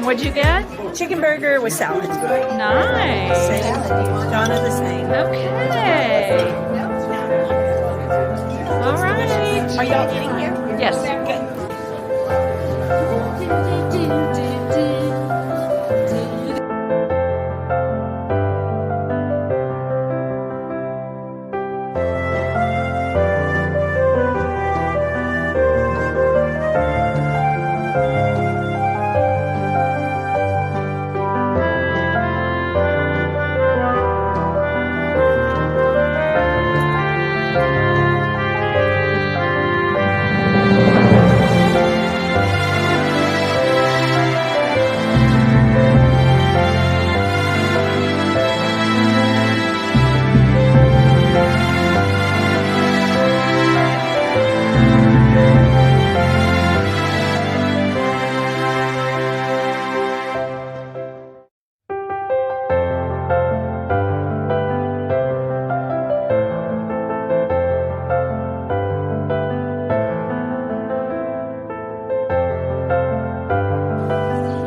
What'd you get? Chicken burger with salad. Nice. Same. Donna the same. Okay. All right. Are y'all eating here? Yes. Good.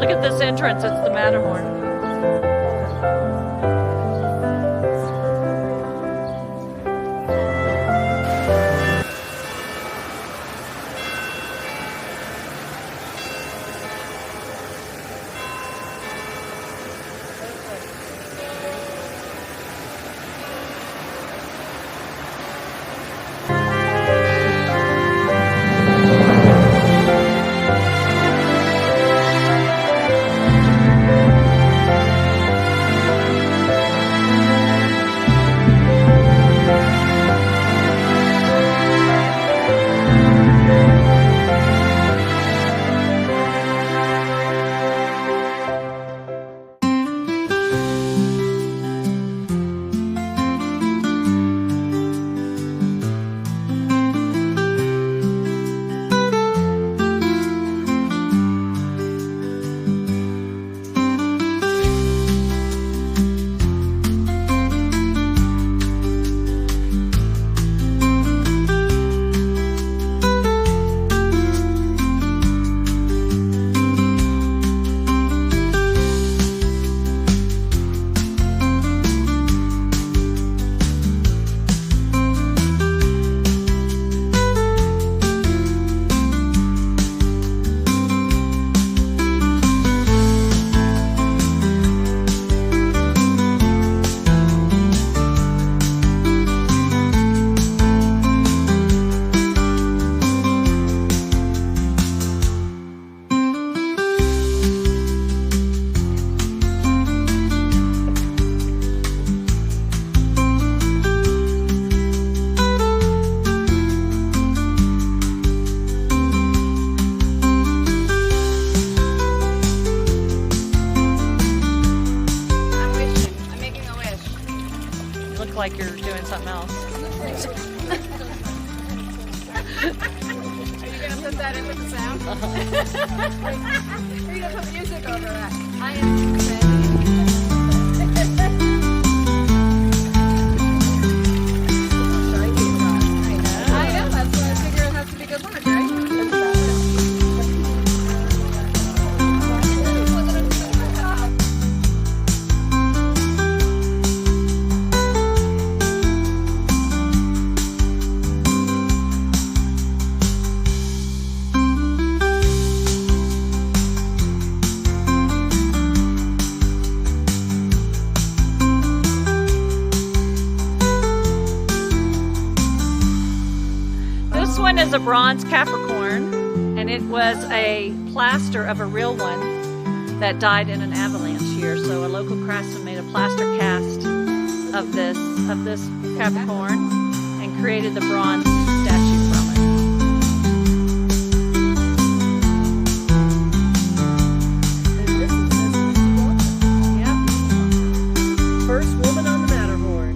Look at this entrance. It's the Matterhorn. Like you're doing something else. Are you gonna put that in with the sound? Are you gonna put music over that? I am ready. I know, that's why I figure it has to be good lunch, right? This one is a bronze Capricorn, and it was a plaster of a real one that died in an avalanche here. So a local craftsman made a plaster cast of this Capricorn and created the bronze statue from it. Yep. First woman on the Matterhorn.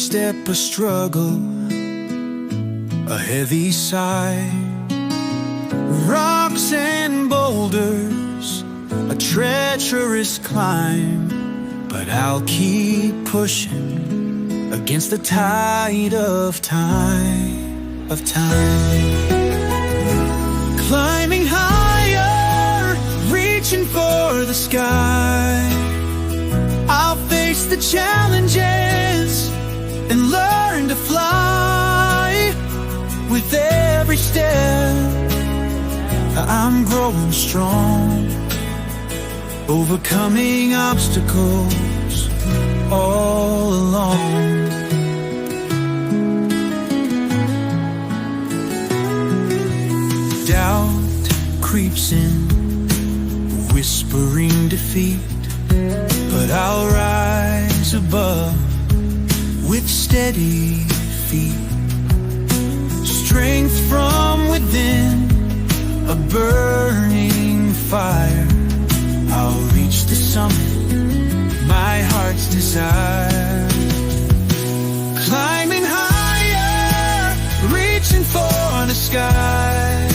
step a struggle, a heavy sigh. Rocks and boulders, a treacherous climb, but I'll keep pushing against the tide of time, Climbing higher, reaching for the sky. I'll face the challenges and learn to fly. With every step, I'm growing strong, overcoming obstacles all along. Doubt creeps in, whispering defeat, but I'll rise above with steady feet. Strength from within, a burning fire. I'll reach the summit, my heart's desire. Climbing higher, reaching for the sky.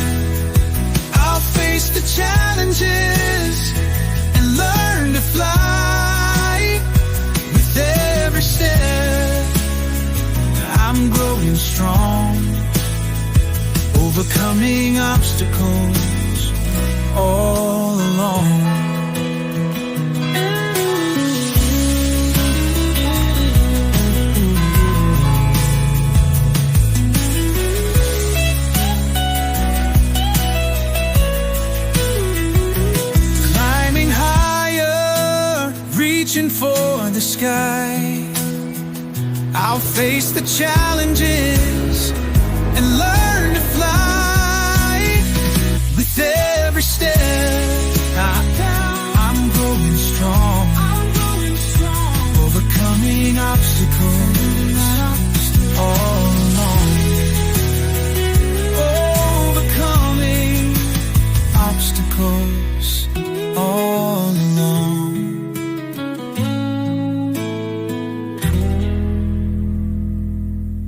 I'll face the challenges and learn to fly. With every step, I'm growing strong, overcoming obstacles all along. Climbing higher, reaching for the sky. I'll face the challenges and learn to fly. With every step, I'm growing strong, overcoming obstacles